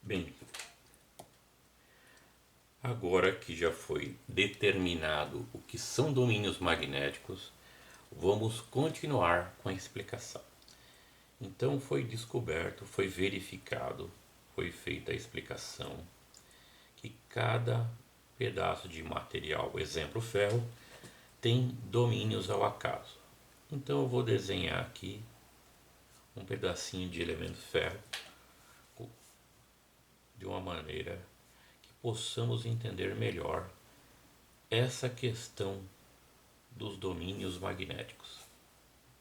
Bem, agora que já foi determinado o que são domínios magnéticos, vamos continuar com a explicação. Então foi descoberto, foi verificado, foi feita a explicação que cada pedaço de material, exemplo ferro, tem domínios ao acaso. Então eu vou desenhar aqui um pedacinho de elemento ferro de uma maneira que possamos entender melhor essa questão dos domínios magnéticos.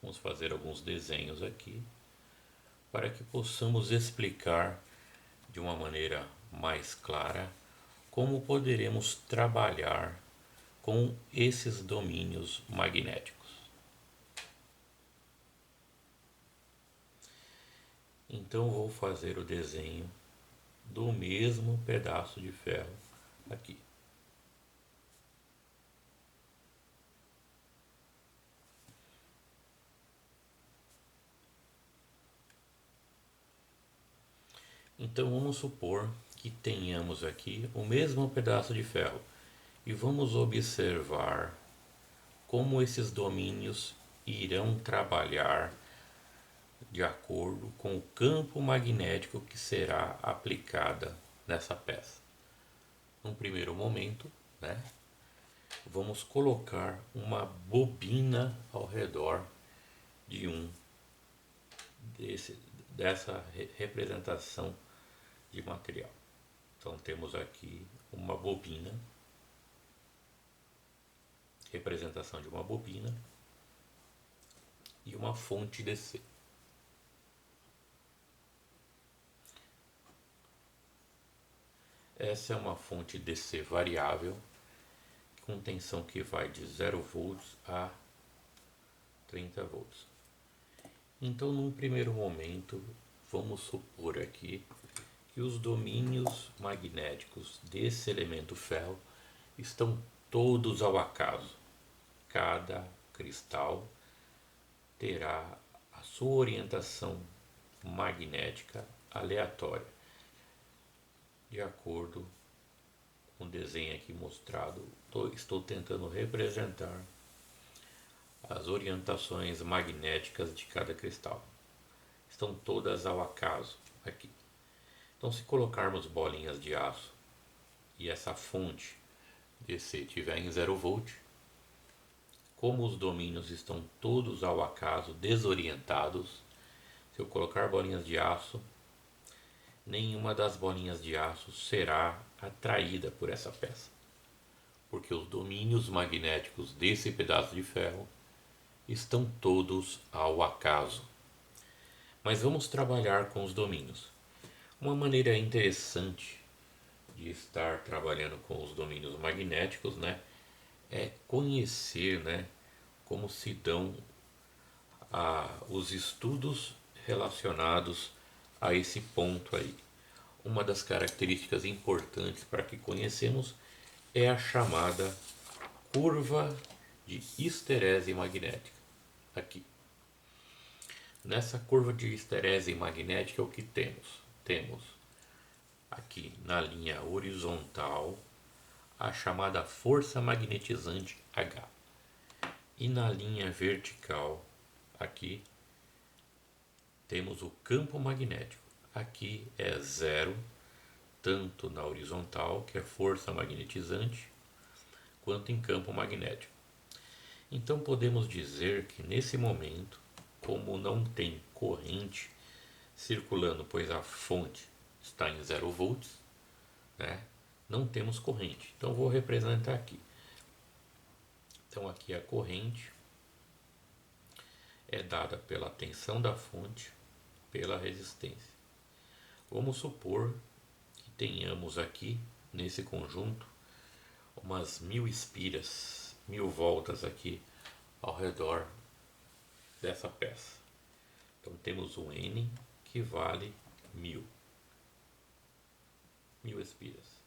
Vamos fazer alguns desenhos aqui para que possamos explicar de uma maneira mais clara como poderemos trabalhar com esses domínios magnéticos. Então vou fazer o desenho do mesmo pedaço de ferro aqui. Então vamos supor que tenhamos aqui o mesmo pedaço de ferro e vamos observar como esses domínios irão trabalhar de acordo com o campo magnético que será aplicada nessa peça. Num primeiro momento, vamos colocar uma bobina ao redor de dessa representação de material. Então temos aqui uma bobina, representação de uma bobina e uma fonte DC. Essa é uma fonte DC variável com tensão que vai de 0 volts a 30 volts. Então, num primeiro momento, vamos supor aqui que os domínios magnéticos desse elemento ferro estão todos ao acaso. Cada cristal terá a sua orientação magnética aleatória, de acordo com o desenho aqui mostrado. Estou tentando representar as orientações magnéticas de cada cristal. Estão todas ao acaso aqui. Então, se colocarmos bolinhas de aço e essa fonte DC estiver em 0 volt, como os domínios estão todos ao acaso, desorientados, se eu colocar bolinhas de aço, nenhuma das bolinhas de aço será atraída por essa peça, porque os domínios magnéticos desse pedaço de ferro estão todos ao acaso. Mas vamos trabalhar com os domínios. Uma maneira interessante de estar trabalhando com os domínios magnéticos, é conhecer, como se dão os estudos relacionados a esse ponto aí. Uma das características importantes para que conhecemos é a chamada curva de histerese magnética. Aqui. Nessa curva de histerese magnética, o que temos? Temos aqui na linha horizontal a chamada força magnetizante H. E na linha vertical, aqui, temos o campo magnético. Aqui é 0, tanto na horizontal, que é força magnetizante, quanto em campo magnético. Então podemos dizer que nesse momento, como não tem corrente circulando, pois a fonte está em 0 volts, não temos corrente. Então vou representar aqui. Então aqui a corrente é dada pela tensão da fonte, pela resistência. Vamos supor que tenhamos aqui, nesse conjunto, umas 1000 espiras, 1000 voltas aqui ao redor dessa peça. Então temos um N que vale 1000 espiras.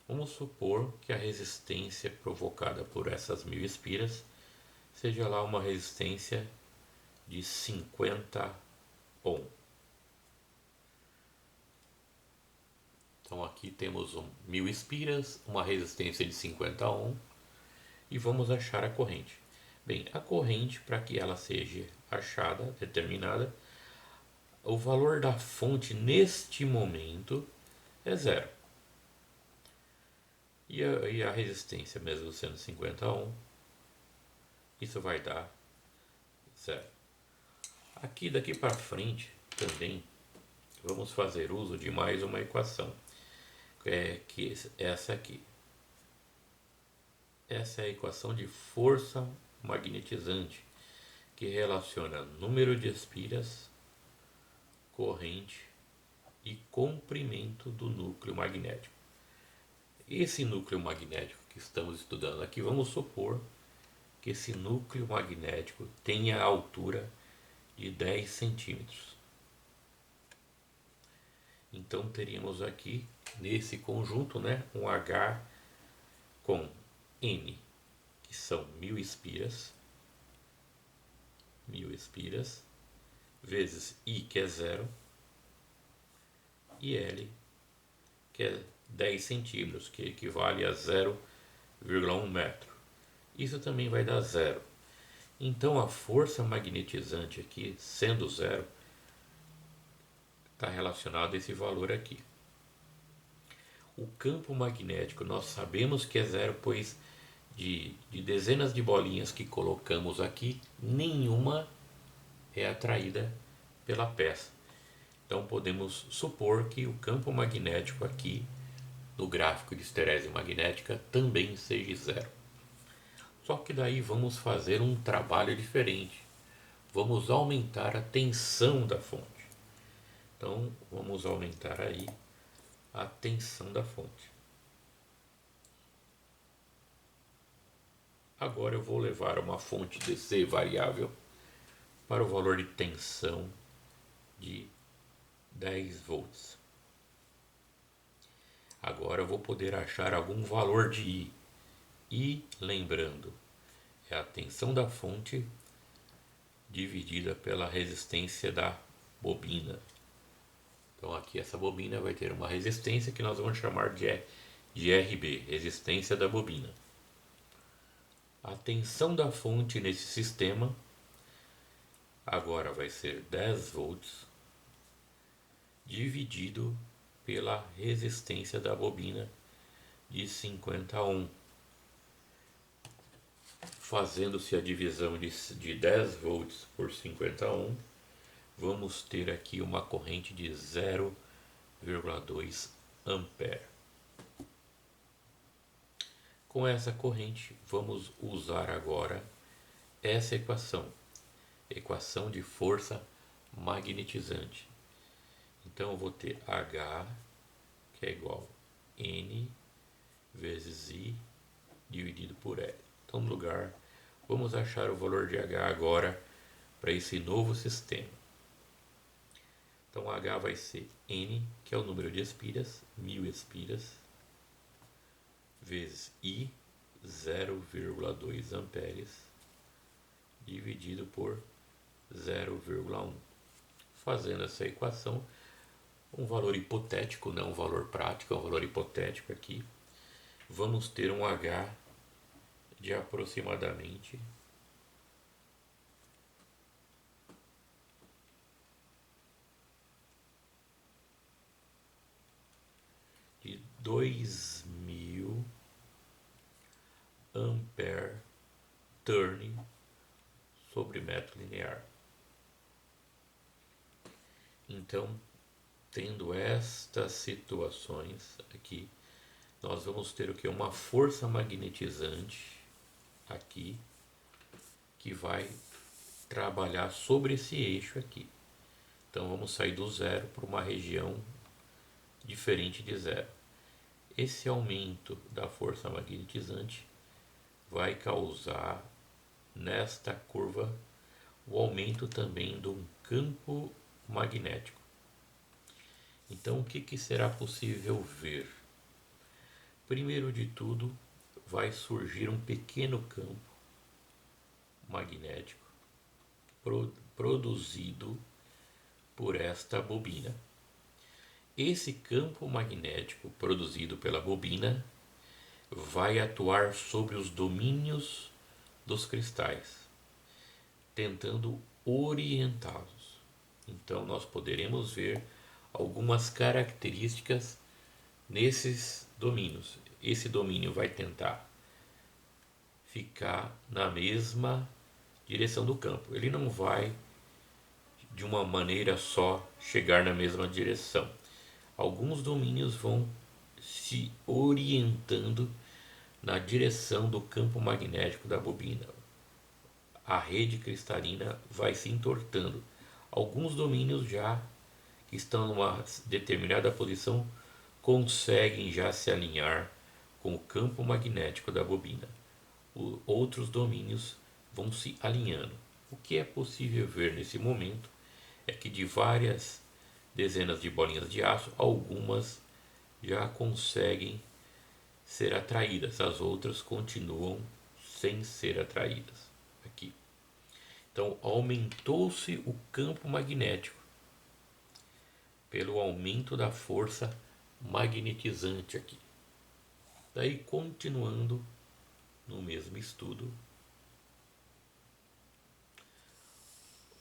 Vamos supor que a resistência provocada por essas 1000 espiras seja lá uma resistência de 50 ohm. Então aqui temos 1000 espiras, uma resistência de 50 ohm e vamos achar a corrente. Bem, a corrente, para que ela seja achada, determinada, o valor da fonte neste momento é zero. E a resistência, mesmo sendo 50 ohm, isso vai dar zero. Aqui daqui para frente também vamos fazer uso de mais uma equação, que é essa aqui. Essa é a equação de força magnetizante, que relaciona número de espiras, corrente e comprimento do núcleo magnético. Esse núcleo magnético que estamos estudando aqui, vamos supor que esse núcleo magnético tenha a altura de 10 centímetros. Então teríamos aqui nesse conjunto, né, um H com N, que são 1000 espiras, vezes I, que é zero, e L, que é 10 centímetros, que equivale a 0,1 metro. Isso também vai dar zero. Então a força magnetizante aqui, sendo zero, está relacionado a esse valor aqui. O campo magnético nós sabemos que é zero, pois de dezenas de bolinhas que colocamos aqui, nenhuma é atraída pela peça. Então podemos supor que o campo magnético aqui no gráfico de esterese magnética também seja zero. Só que daí vamos fazer um trabalho diferente. Vamos aumentar a tensão da fonte. Então vamos aumentar aí a tensão da fonte. Agora eu vou levar uma fonte DC variável para o valor de tensão de 10 volts. Agora eu vou poder achar algum valor de I. I, lembrando, é a tensão da fonte dividida pela resistência da bobina. Então aqui essa bobina vai ter uma resistência que nós vamos chamar de RB, resistência da bobina. A tensão da fonte nesse sistema agora vai ser 10 volts dividido pela resistência da bobina de 50 ohm. Fazendo-se a divisão de 10 volts por 50 ohm, vamos ter aqui uma corrente de 0,2 ampere. Com essa corrente, vamos usar agora essa equação de força magnetizante. Então eu vou ter H, que é igual a N vezes I dividido por L. Então, no lugar, vamos achar o valor de H agora para esse novo sistema. Então H vai ser N, que é o número de espiras, 1000 espiras, vezes I, 0,2 amperes, dividido por 0,1. Fazendo essa equação, um valor hipotético, não um valor prático, é um valor hipotético aqui, vamos ter um H de aproximadamente de 2000 ampere turn sobre metro linear. Então, tendo estas situações aqui, nós vamos ter o que? Uma força magnetizante aqui que vai trabalhar sobre esse eixo aqui. Então vamos sair do zero para uma região diferente de zero. Esse aumento da força magnetizante vai causar nesta curva o aumento também do campo magnético. Então o que será possível ver? Primeiro de tudo, vai surgir um pequeno campo magnético produzido por esta bobina. esse campo magnético produzido pela bobina vai atuar sobre os domínios dos cristais, tentando orientá-los. Então nós poderemos ver algumas características nesses domínios. Esse domínio vai tentar ficar na mesma direção do campo. Ele não vai de uma maneira só chegar na mesma direção. Alguns domínios vão se orientando na direção do campo magnético da bobina. A rede cristalina vai se entortando. Alguns domínios já que estão numa determinada posição conseguem já se alinhar com o campo magnético da bobina. Outros domínios vão se alinhando. O que é possível ver nesse momento é que de várias dezenas de bolinhas de aço, algumas já conseguem ser atraídas, as outras continuam sem ser atraídas. Aqui. Então aumentou-se o campo magnético pelo aumento da força magnetizante aqui. Daí continuando no mesmo estudo,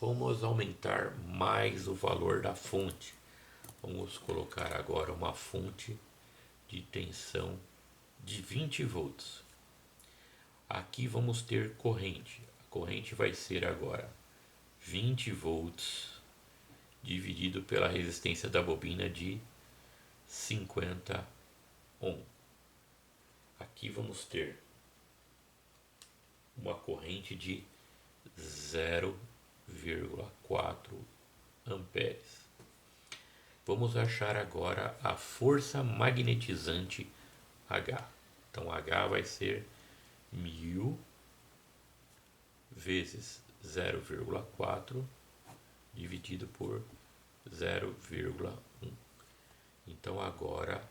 vamos aumentar mais o valor da fonte. Vamos colocar agora uma fonte de tensão de 20 volts. Aqui vamos ter corrente. A corrente vai ser agora 20 volts dividido pela resistência da bobina de 50 ohm. Aqui vamos ter uma corrente de 0,4 amperes. Vamos achar agora a força magnetizante H. Então H vai ser 1000 vezes 0,4 dividido por 0,1. Então agora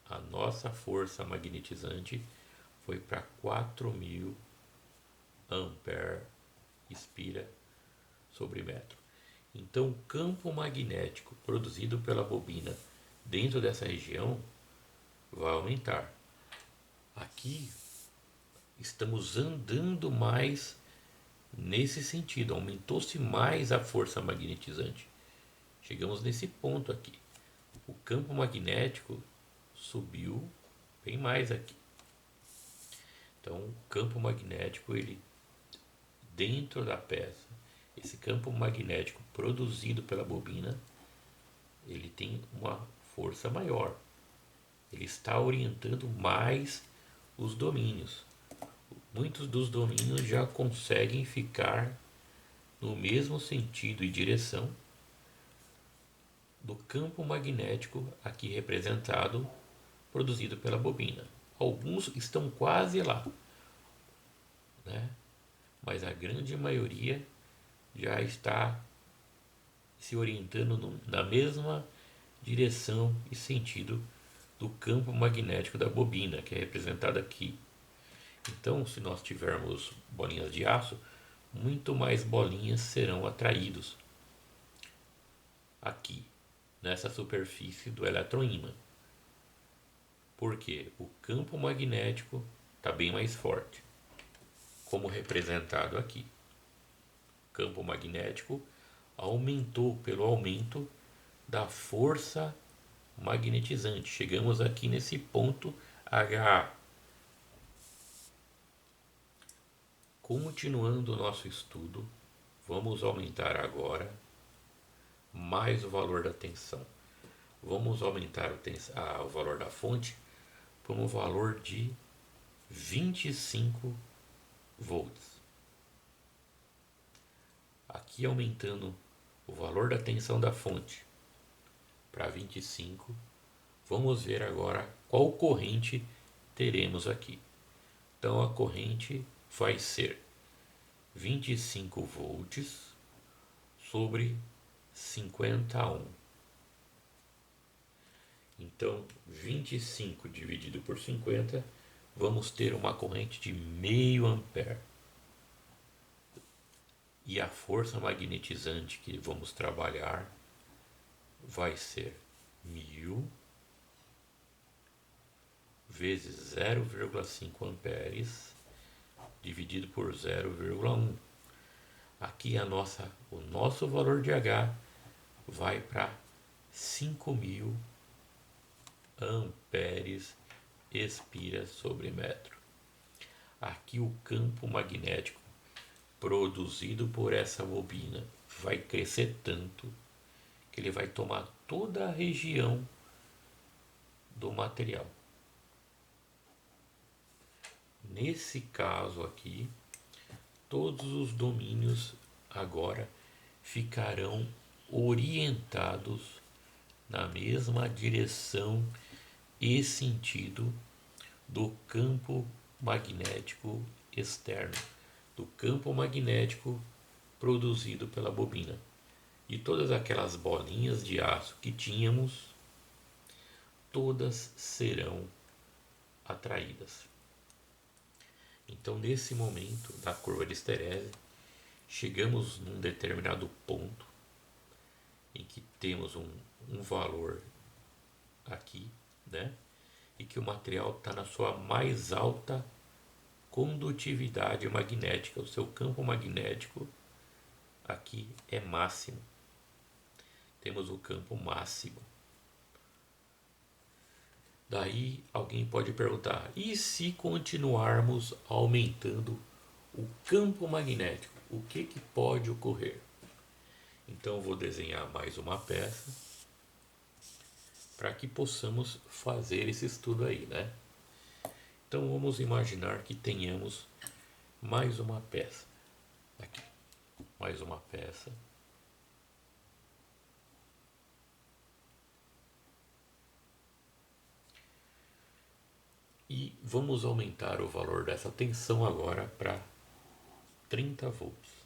a nossa força magnetizante foi para 4000 ampere espira sobre metro. Então o campo magnético produzido pela bobina dentro dessa região vai aumentar. Aqui estamos andando mais nesse sentido, aumentou-se mais a força magnetizante. Chegamos nesse ponto aqui. O campo magnético subiu bem mais aqui. Então, o campo magnético, ele dentro da peça, esse campo magnético produzido pela bobina, ele tem uma força maior. Ele está orientando mais os domínios. Muitos dos domínios já conseguem ficar no mesmo sentido e direção do campo magnético aqui representado, produzido pela bobina. Alguns estão quase lá, né? Mas a grande maioria já está se orientando na mesma direção e sentido do campo magnético da bobina, que é representado aqui. Então, se nós tivermos bolinhas de aço, muito mais bolinhas serão atraídos aqui, nessa superfície do eletroímã. Porque o campo magnético está bem mais forte, como representado aqui. O campo magnético aumentou pelo aumento da força magnetizante. Chegamos aqui nesse ponto H. Continuando o nosso estudo, vamos aumentar agora mais o valor da tensão. Vamos aumentar o valor da fonte por um valor de 25 volts. Aqui aumentando o valor da tensão da fonte para 25, vamos ver agora qual corrente teremos aqui. Então a corrente vai ser 25 volts sobre 50 ohm. Então 25 dividido por 50, vamos ter uma corrente de meio ampere. E a força magnetizante que vamos trabalhar vai ser 1000 vezes 0,5 amperes dividido por 0,1. Aqui o nosso valor de H vai para 5.000 amperes espira sobre metro. Aqui o campo magnético produzido por essa bobina vai crescer tanto que ele vai tomar toda a região do material. Nesse caso aqui, todos os domínios agora ficarão orientados na mesma direção e sentido do campo magnético externo, do campo magnético produzido pela bobina. E todas aquelas bolinhas de aço que tínhamos, todas serão atraídas. Então, nesse momento da curva de Hesteressi, chegamos num determinado ponto em que temos um valor aqui, né? E que o material está na sua mais alta condutividade magnética, o seu campo magnético aqui é máximo. Temos o campo máximo. Daí alguém pode perguntar: e se continuarmos aumentando o campo magnético, o que pode ocorrer? Então eu vou desenhar mais uma peça para que possamos fazer esse estudo aí, né? Então vamos imaginar que tenhamos mais uma peça. Aqui, mais uma peça. E vamos aumentar o valor dessa tensão agora para 30 volts.